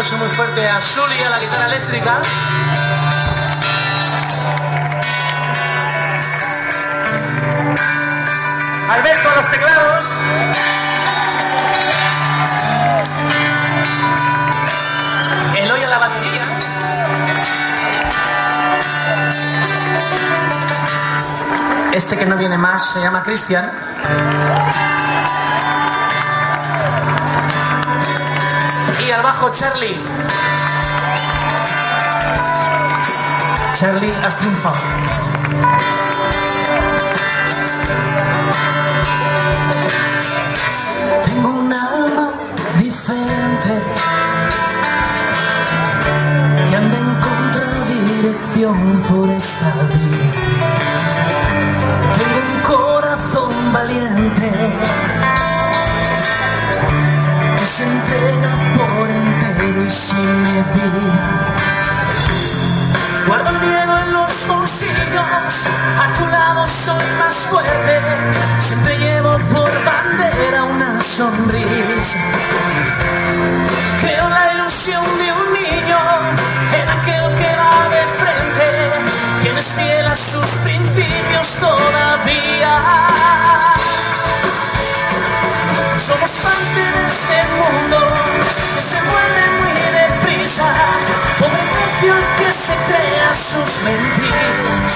aplauso muy fuerte a Sully, a la guitarra eléctrica. Alberto a los teclados. Eloy a la batería. Este que no viene más se llama Cristian. Y al bajo Charlie. Charlie, has triunfado. Tengo un alma diferente que anda en contradirección por esta vida. Tengo un corazón valiente que se entrega por entero y sin medida. Guardo el miedo en los bolsillos, a tu lado soy más fuerte. Siempre llevo por bandera una sonrisa. Creo en la ilusión de un niño, en aquel que va de frente. Tienes fiel a sus principios todavía. Somos parte de este mundo que se mueve muy deprisa. Pobre necio el que se crea sus mentiras.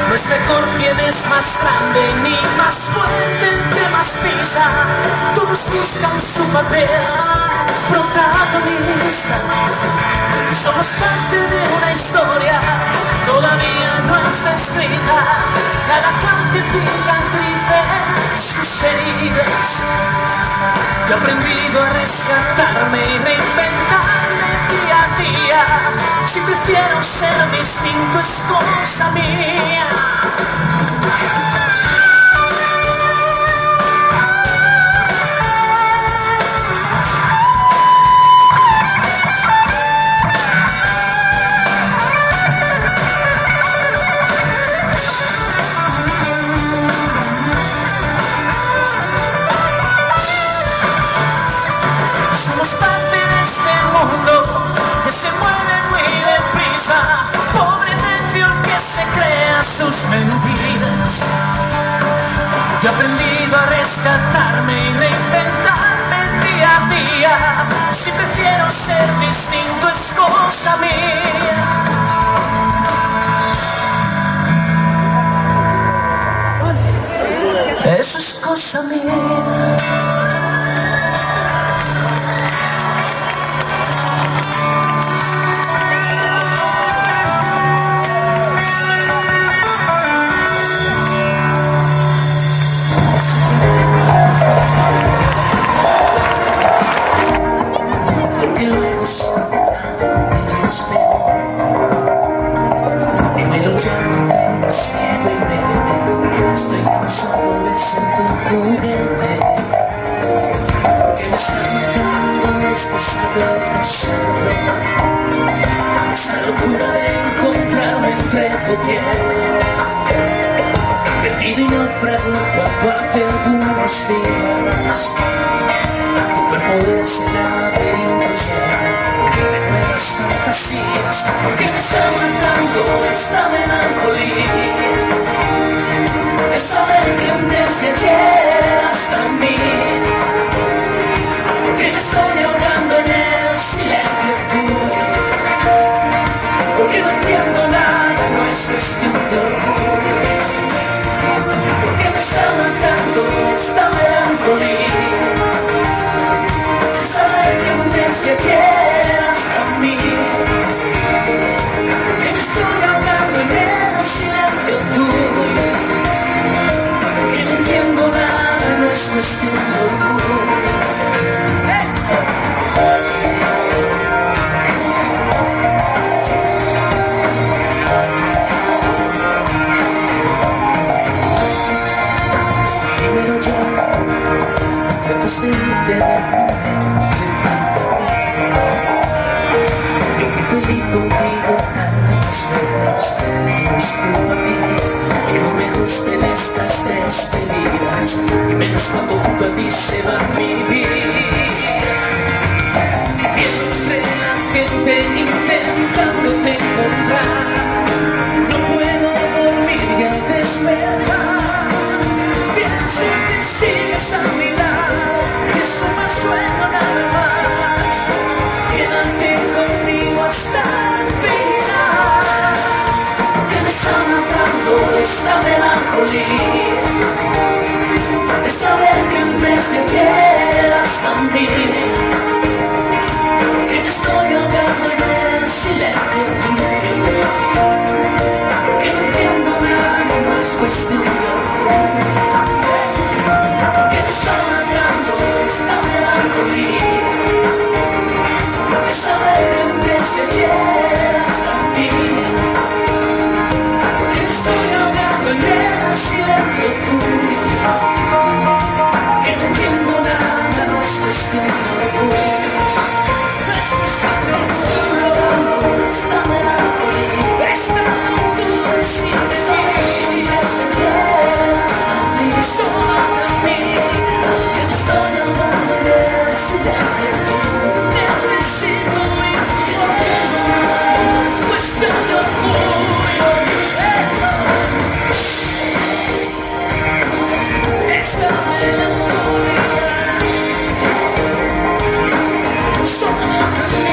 No es mejor quien es más grande ni más fuerte el que más pisa. Todos buscan su papel protagonista. Somos parte de una historia que todavía no está escrita. Cada cante cicatrice sus heridas. Yo he aprendido a rescatarme y reinventarme día a día. Si prefiero ser distinto es cosa mía. Somos parte de este mundo que se mueve muy deprisa. Pobre necio el que se crea sus mentiras. Yo he aprendido a rescatarme y reinventarme día a día. Si prefiero ser distinto es cosa mía. Eso es cosa mía. Porque luego siempre ella es peor. Dímelo ya, no tengas miedo y vete. Estoy cansado de ser tu juguete. Que me está matando este secreto siempre. Esta locura de encontrarme entre tu piel. Perdido y naufrago cuando hace algunos días. Tu cuerpo de ese laberinto lleno de nuevas fantasías. Porque me está matando esta melancolía de saber que desde ayer hasta mí. Porque me estoy ahogando en el silencio tuyo. Porque no entiendo nada, no es cuestión de orgullo. Porque me está matando esta melancolía. Saber que desde ayer hasta mí. Porque me estoy ahogando en el silencio tuyo. Porque no entiendo nada, no es cuestión de orgullo. Dímelo ya, antes de irte de yo fui feliz contigo tantas veces. Y no es culpa mía que no me gusten estas despedidas, y menos cuando junto a ti se va mi vida. te llevas a mí, que me estoy ahogando en el silencio tuyo, que no entiendo nada más cuestión de que me está matando esta melancolía, saber que un vez te llevas a mí, que me estoy ahogando en el silencio tuyo, que no entiendo nada, no es cuestión de orgullo, no es cuestión de orgullo, esta melancolía, esta melancolía, saber que un vez te llevas a mí, solo a mí, que me estoy ahogando en el silencio tuyo, necesito ir, no tengo nada, no es cuestión de orgullo, esta melancolía, solo a mí.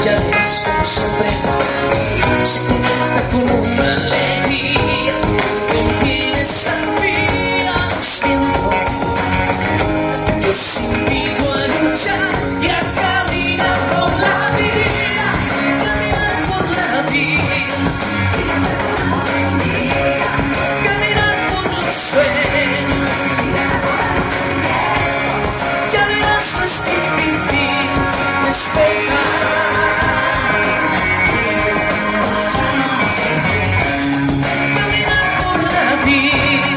Ya verás como siempre se conecta con una alegría que tienes al fin a los tiempos. Yo os invito a luchar y a caminar por la vida, caminar por la vida, caminar por los sueños. Ya verás, no es difícil despejar. Caminar por la vida,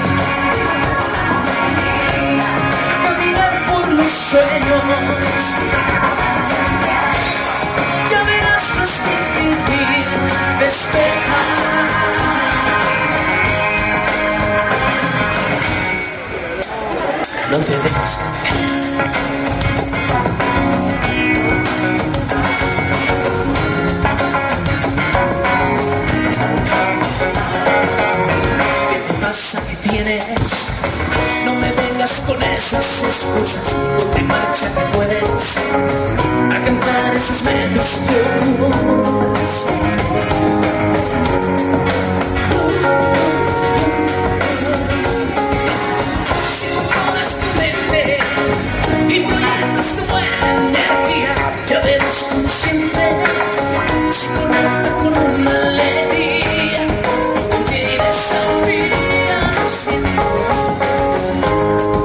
caminar por los sueños. Ya verás, no es difícil despejar. No te dejes caer. ¿Qué te pasa? ¿Qué tienes? No me vengas con esas excusas. Ponte en marcha que puedes alcanzar esos metros que ocupas. Si controlas tu mente y proyectas tu buena energía, ya verás como siempre se conecta con una alegría que tienes al fin a los tiempos.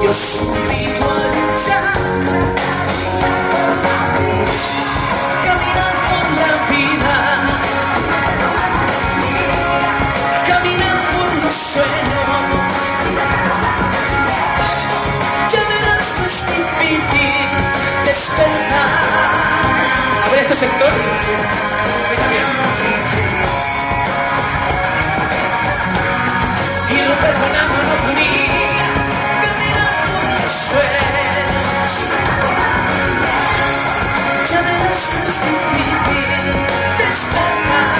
Yo os invito a luchar, caminar por la vida, caminar por los sueños. Ya verás, no es difícil despertar. A ver este sector. Y romper con la monotonía, caminar por los sueños. Ya verás, no es difícil despertar.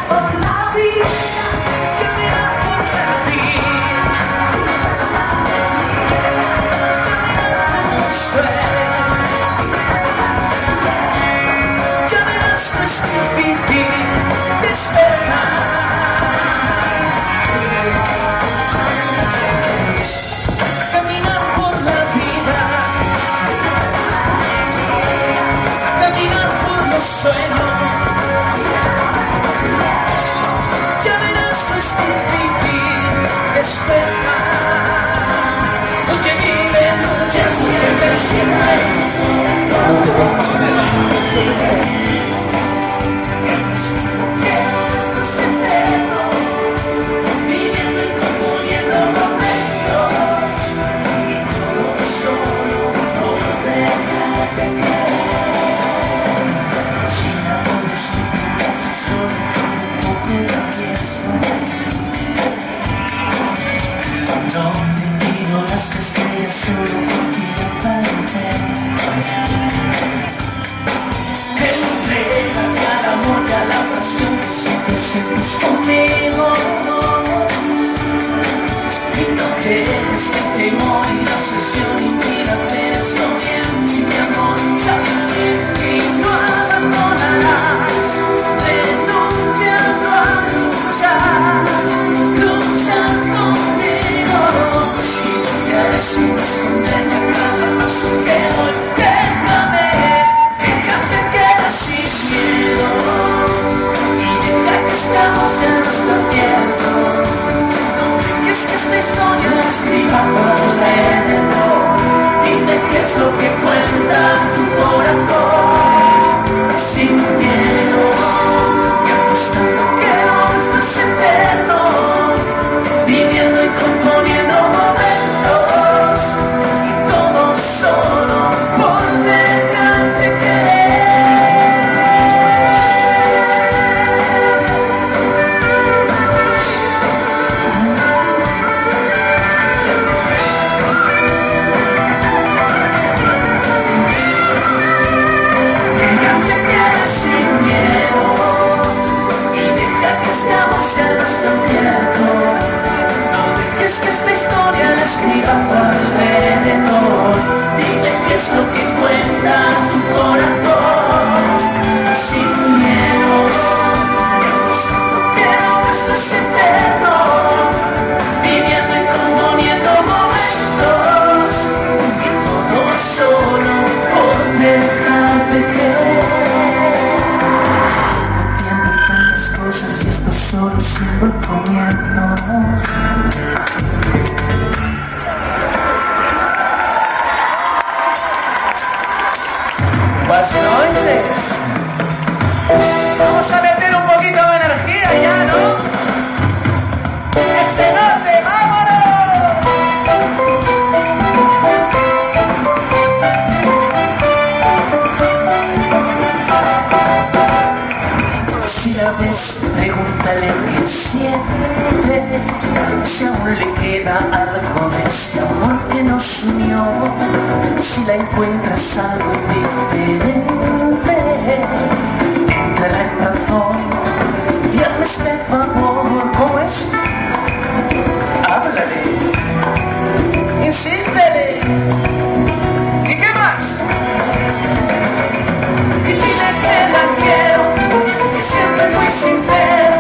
Por la vida, caminar por la vida, caminar por los sueños. Ya verás, no es difícil despertar. Caminar por la vida, caminar por los sueños. Ya verás, no es difícil despertar. Oye, vive, lucha siempre, siempre. No te vayas. Viviendo y componiendo momentos, solo no déjate caer. Sin amores, tu casa solo con un poco de riesgo. No te pido las estrellas, solo confianza en ti. Entrega cada amor y a la pasión que siempre sientes conmigo. Y no dejes que el temor y la obsesión impida es lo que cuenta tu corazón. Sin miedo, y apostando que no estás eterno, viviendo y componiendo momentos, y todo solo por dejarte querer. Escriba a tu alrededor, dime qué es lo que cuenta tu corazón. Sin miedo, que no estás eterno, viviendo y componiendo momentos, y todo solo por dejarte querer. Entiendo tantas cosas y esto solo siendo el comienzo. Buenas noches. Vamos a meter un poquito de energía ya, ¿no? ¡Ese norte, vámonos! Si la ves, pregúntale qué siente, si aún le queda algo de ese amor que nos unió, si la encuentras algo diferente, entra en razón y hazme este favor. ¿Cómo es? Háblale, insístele. ¿Y qué más? Y dile que la quiero, que siempre fui sincero.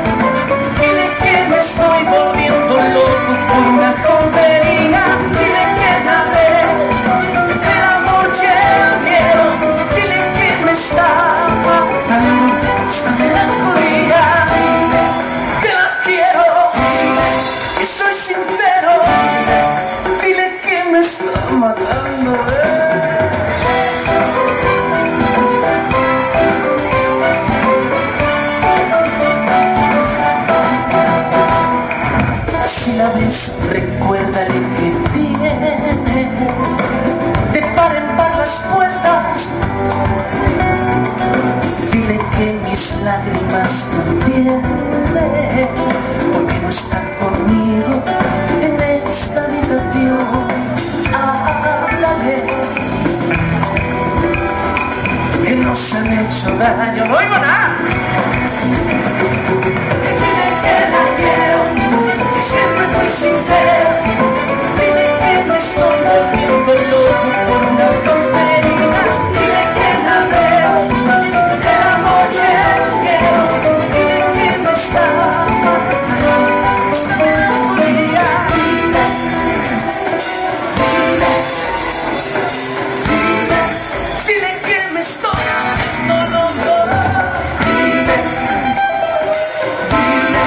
Dile que me estoy volviendo loco por una tontería. Dile que nadie del amor ya quiero. Dile que me está matando esta melancolía. Dile que la quiero, que soy sincero. Dile que me está matando. Si la ves, recuérdale que tiene de par en par las puertas. Dile que mis lágrimas no entiende, porque no está conmigo en esta habitación. Háblale, que nos han hecho daño. No oigo nada. Dile que la quiero, siempre fui sincero. Dile que me estoy volviendo loco por una tontería. Dile que la veo, el amor ya no quiero. Dile que me está matando esta melancolía. Dile, dile, dile, dile que me estoy matando loco. Dile, dile.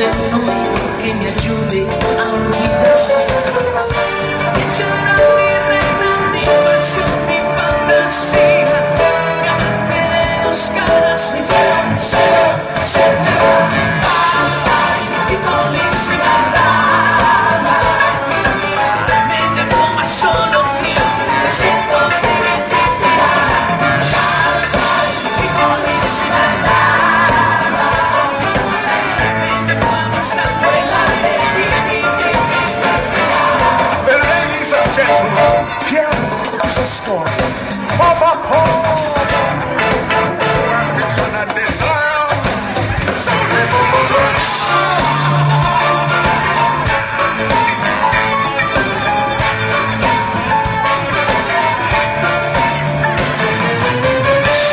de un oído que me ayude a olvidar. Ella era mi reina, mi pasión, mi fantasía, mi amante de dos caras, mi fianza, se te va, mi colísima dama, me dejó más solo que un desierto de mi colísima dama, me dejó más abuela de Ladies and gentlemen, here is a story of a poor ambition and desire. So listen to it.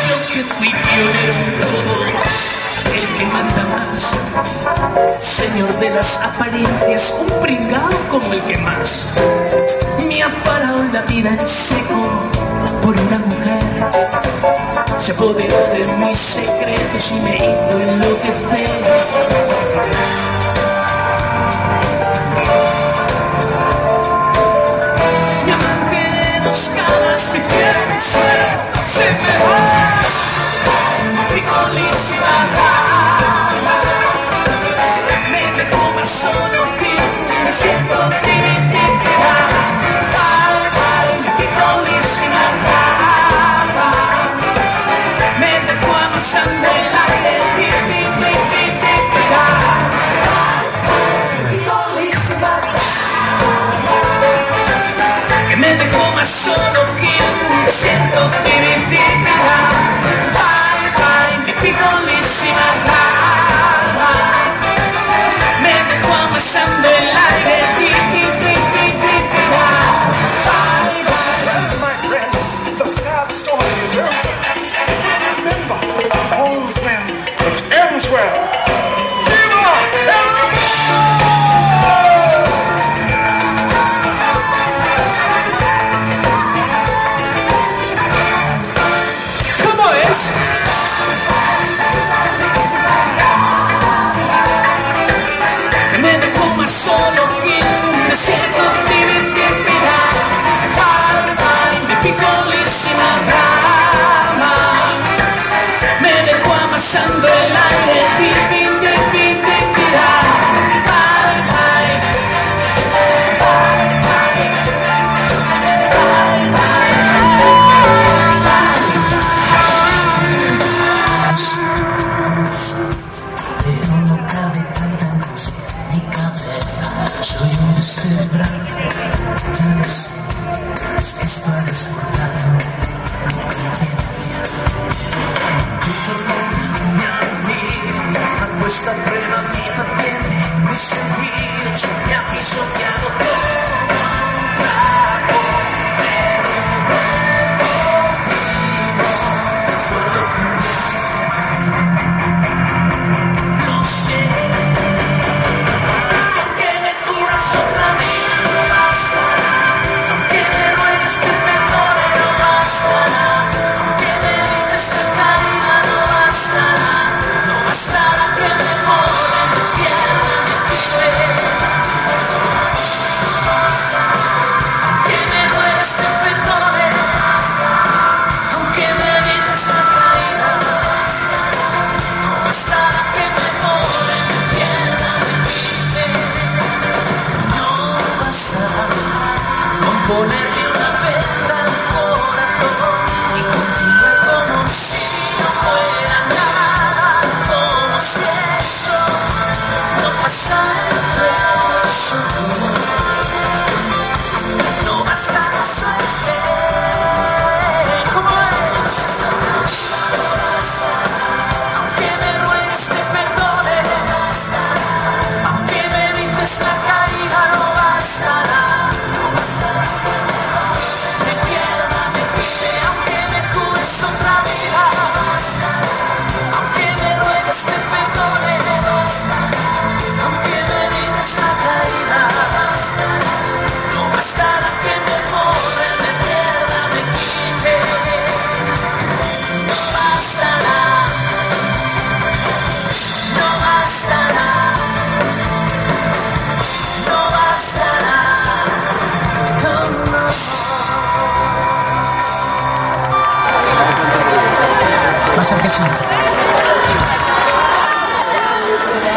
Yo que fui pionero en todo, el que manda más, señor de las apariencias, un pringao como el que más me ha parado la vida en seco por una mujer. Se apoderó de mis secretos y me hizo enloquecer. Mi amante de dos caras, mi fianza, se me va, mi colísima dama, me dejó más solo que me siento mi colísima dama, me dejó amasando el aire.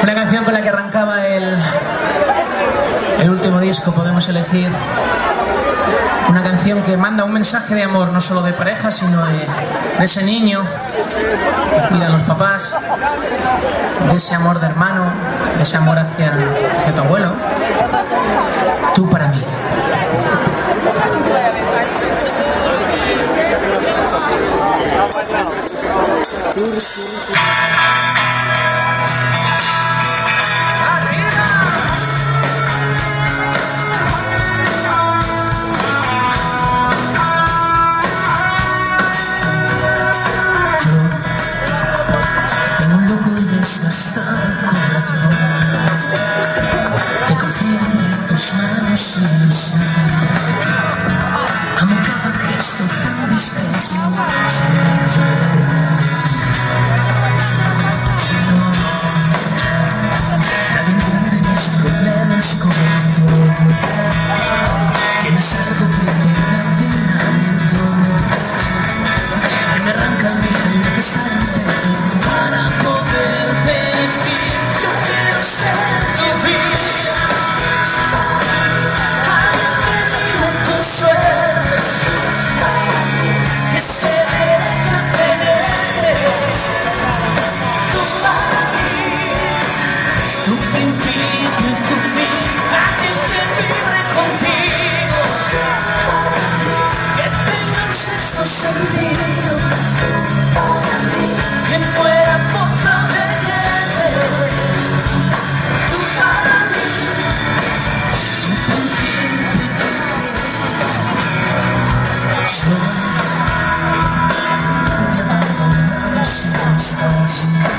Una canción con la que arrancaba el último disco, podemos elegir una canción que manda un mensaje de amor, no solo de pareja, sino de ese niño que cuida a los papás, de ese amor de hermano, de ese amor hacia tu abuelo. Tú para mí. Que confía en tus manos amo cada gesto tan discreto. Nadie entiende mis problemas como tú. Tienes algo que te hace abierto, que me arranca el miedo de estar entero para poderte decir yo quiero ser tu vida. Dime tu suerte, que se deja tenerte. Tú para mí, tu principio y tu fin, aquel que vive contigo, que tenga un sexto sentido, que muera por protegerte. Tú para mí, tu principio y tu fin. Yo te he abandonado sin estás, sin que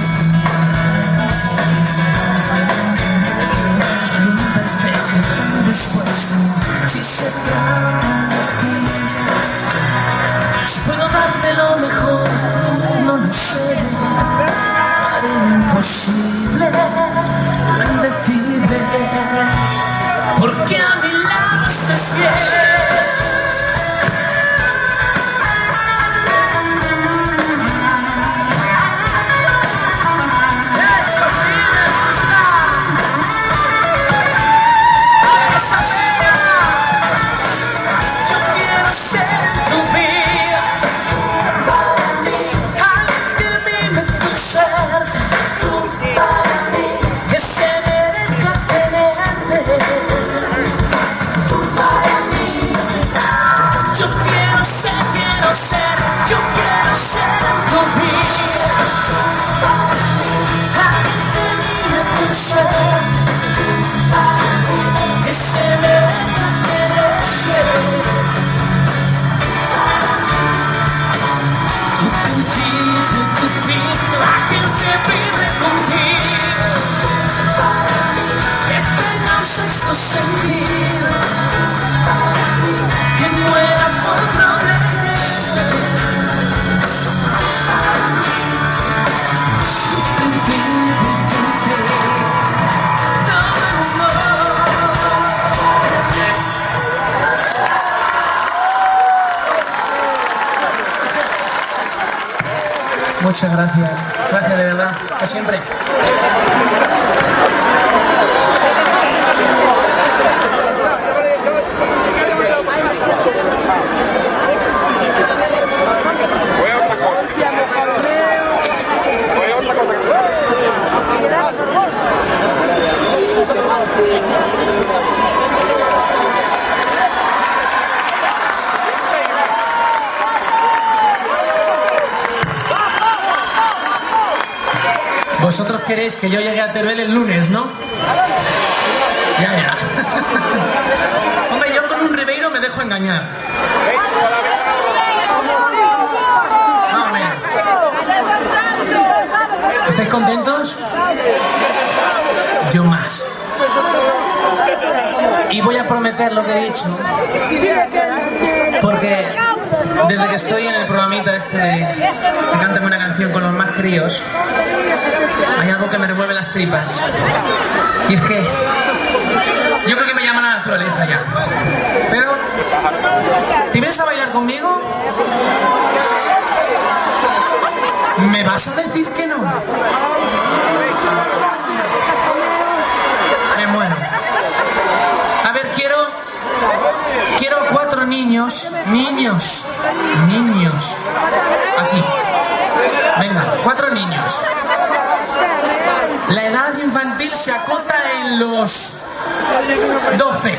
te soy un imperfecto tan dispuesto. Si se trata de ti, si puedo darte lo mejor, no lo sé. Haré lo imposible, lo indecible, porque a mi lado estés bien. Eso sí me gusta. Esa bella. Yo quiero ser tu vida. Alguien que vive tu suerte. Tú para mí, que se merezca tenerte. Tú para mí. Yo quiero ser, yo quiero ser tu vida. Alguien que vive tu suerte. Que se merezca tenerte. Tu principio y tu fin, aquel que vive contigo, que tenga un sexto sentido, que muera por protegerte. Tu principio y tu fin. No, no. Muchas gracias. Gracias de verdad. Hasta siempre. Vosotros queréis que yo llegue a Teruel el lunes, ¿no? Ya. Hombre, yo con un Ribeiro me dejo engañar. Vamos a ver. ¿Estáis contentos? Yo más. Y voy a prometer lo que he dicho, porque desde que estoy en el programita este de Cántame una canción con los más críos, hay algo que me revuelve las tripas. Y es que yo creo que me llama la naturaleza ya. Pero, ¿te vienes a bailar conmigo? ¿Me vas a decir que no? Me muero. A ver, quiero 4 niños. Niños. Aquí. Venga, 4 niños. La edad infantil se acota en los 12.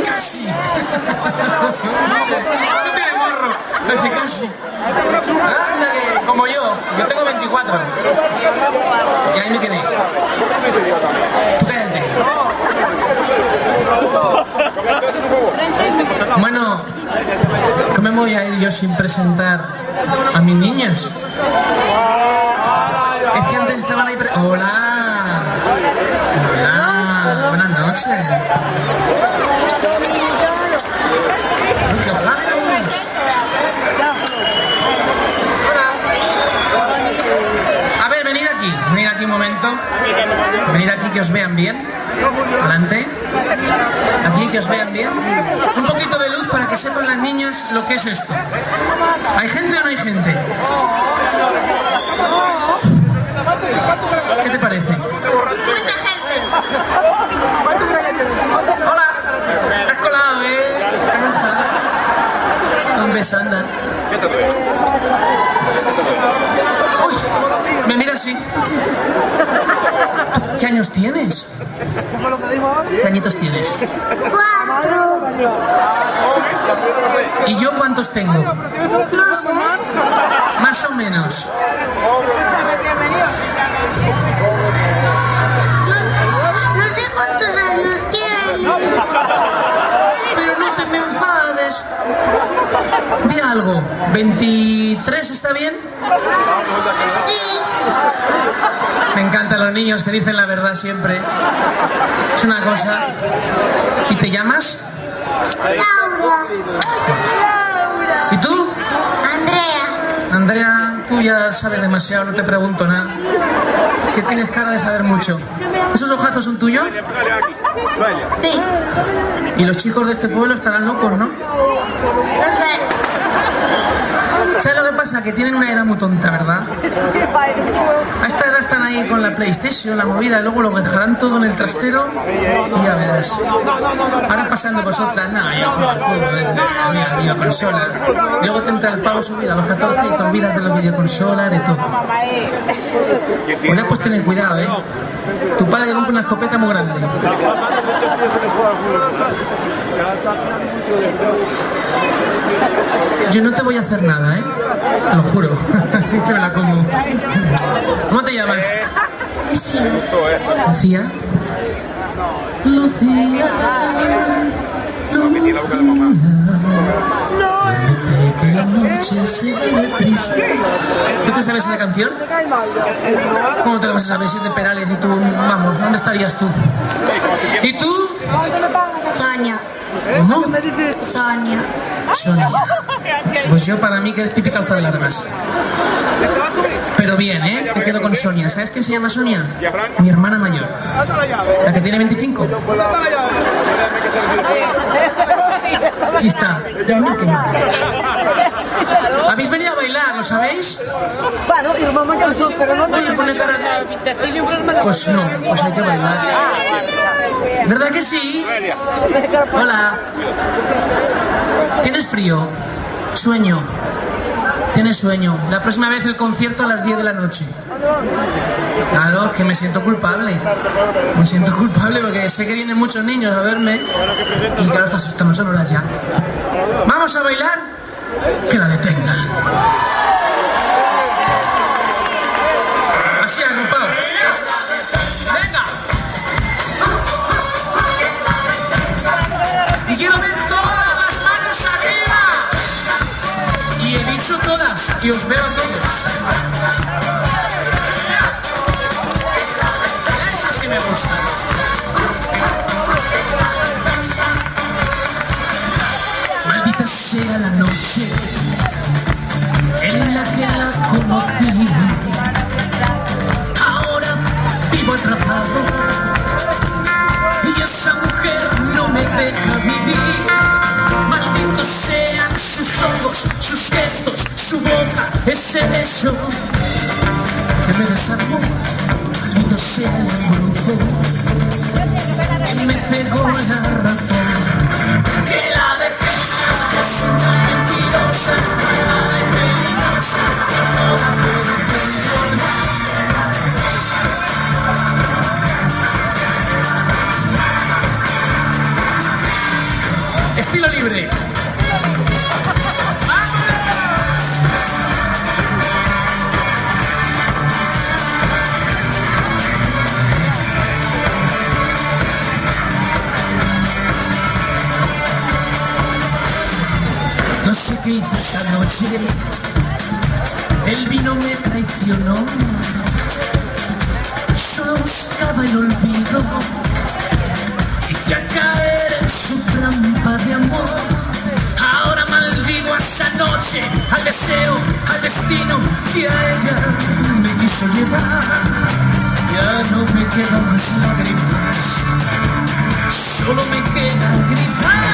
Casi. No tiene morro. Dice casi. Anda que, como yo tengo 24. Y ahí me quedé. Tú cállate. Bueno, ¿cómo me voy a ir yo sin presentar a mis niños? Es que antes estaban ahí... Hola. Buenas noches. ¡Qué ojazos! Hola. A ver, venid aquí un momento. Venid aquí que os vean bien. Adelante. Aquí que os vean bien. Un poquito de luz para que sepan las niñas lo que es esto. ¿Hay gente o no hay gente? ¿Qué te parece? Mucha gente. Hola. Te has colado, ¿eh? Un beso, anda. Uy, me mira así. ¿Qué años tienes? ¿Qué añitos tienes? 4. ¿Y yo cuántos tengo? No sé. Más o menos. No sé cuántos años tienes. Pero no te me enfades. Di algo. ¿23 está bien? Sí. Me encantan los niños que dicen la verdad siempre. Es una cosa. ¿Y te llamas? Laura. ¿Y tú? Andrea. Andrea, tú ya sabes demasiado, no te pregunto nada. Que tienes cara de saber mucho. ¿Esos ojazos son tuyos? Sí. Y los chicos de este pueblo estarán locos, ¿no? No sé. ¿Sabes lo que pasa? Que tienen una edad muy tonta, ¿verdad? A esta edad están ahí con la PlayStation, la movida, y luego lo dejarán todo en el trastero y ya verás. Ahora pasando vosotras, no, yo juego al fútbol, la videoconsola. Y luego te entra el pavo subido a los 14 y te olvidas de la videoconsola, de todo. Pues ya pues ten cuidado, ¿eh? Tu padre rompe una escopeta muy grande. Yo no te voy a hacer nada, ¿eh? Te lo juro. Que me la como. ¿Cómo te llamas? Lucía. Lucía. Lucía. Duérmete que la noche se va deprisa. ¿Tú te sabes esa canción? ¿Cómo te la vas a saber si es de Perales y tú, vamos, ¿dónde estarías tú? ¿Y tú? Sonia. ¿Cómo? Sonia. Sonia. Pues yo para mí que eres pipi calzado de largas. Pero bien, ¿eh? Me quedo con Sonia. ¿Sabes quién se llama Sonia? Mi hermana mayor. La que tiene 25. Ahí está. Ya no, que no. ¿Habéis venido a bailar? ¿Lo sabéis? Oye, pone cara de... Pues no, pues hay que bailar. ¿Verdad que sí? Hola. ¿Tienes frío? Sueño. Tienes sueño. La próxima vez el concierto a las 10 de la noche. Claro, que me siento culpable. Me siento culpable porque sé que vienen muchos niños a verme. Y claro, estas no son horas ya. ¿Vamos a bailar? Que la detengan. Así agrupado. ¡Venga! Y quiero ver todas las manos arriba. Y he dicho todas, y os veo a todos. Eso sí me gusta. Maldita sea la noche en la que la conocí. Ahora vivo atrapado y esa mujer no me deja vivir. Malditos sean sus ojos, sus gestos, su voz. ese beso que me desarmó, maldito sea el embrujo que me cegó la razón. Que la detenga, que es una mentirosa, malvada y peligrosa, que no la puede controlar. Estilo libre. No sé qué hice esa noche, el vino me traicionó, solo buscaba el olvido, hice a caer en su trampa de amor. Ahora maldigo a esa noche, al deseo, al destino que a ella me quiso llevar. Ya no me quedan más lágrimas, solo me queda gritar.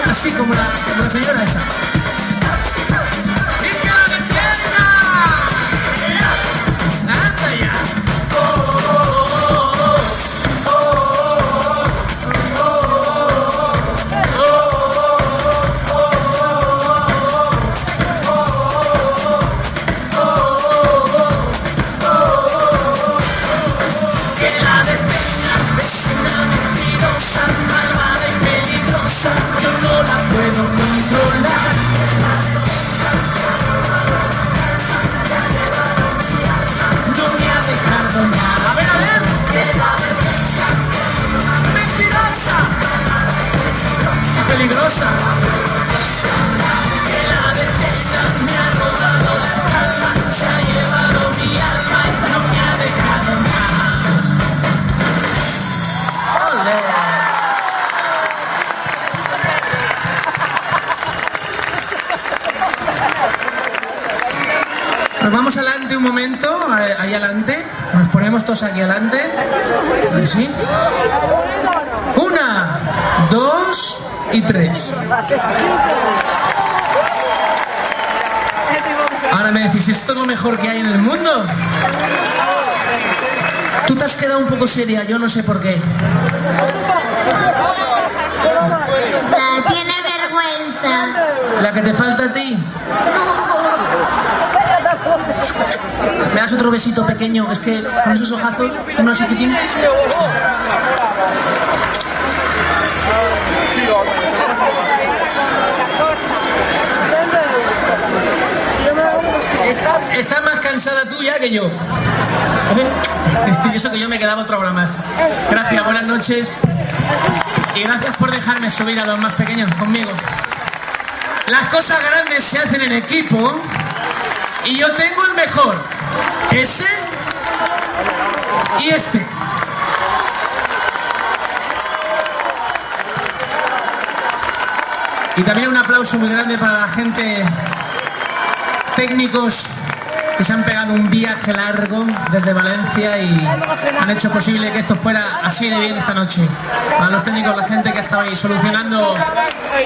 Así como la señora esa. ¡Y que la detenga! ¡Anda ya! Que la detenga, es una mentirosa, malvada y peligrosa, yo no la puedo controlar. No me ha dejado nada. A ver. Que la detenga, mentirosa, Peligrosa. que la detenga, me ha robado la calma, se ha llevado mi alma y no me ha dejado nada. ¡Ole! Nos vamos adelante un momento, ahí adelante. Nos ponemos todos aquí adelante. Ahí sí. 1, 2 y 3. Ahora me decís, ¿esto es lo mejor que hay en el mundo? Tú te has quedado un poco seria, yo no sé por qué. Tiene vergüenza. ¿La que te falta a ti? ¿Me das otro besito pequeño? Es que con esos ojazos, uno chiquitín. Estás más cansada tú ya que yo. A ver. Y eso que yo me quedaba otra hora más. Gracias, buenas noches. Y gracias por dejarme subir a los más pequeños conmigo. Las cosas grandes se hacen en equipo. Y yo tengo el mejor. Ese y este. Y también un aplauso muy grande para la gente, técnicos que se han pegado un viaje largo desde Valencia y han hecho posible que esto fuera así de bien esta noche. A los técnicos, la gente que ha estado ahí solucionando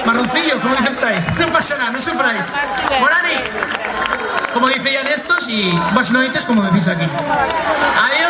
marroncillos, como dicen por ahí. No pasa nada, no sufráis. Morani, como dice ya en estos, y vasnoites, como decís aquí. Adiós.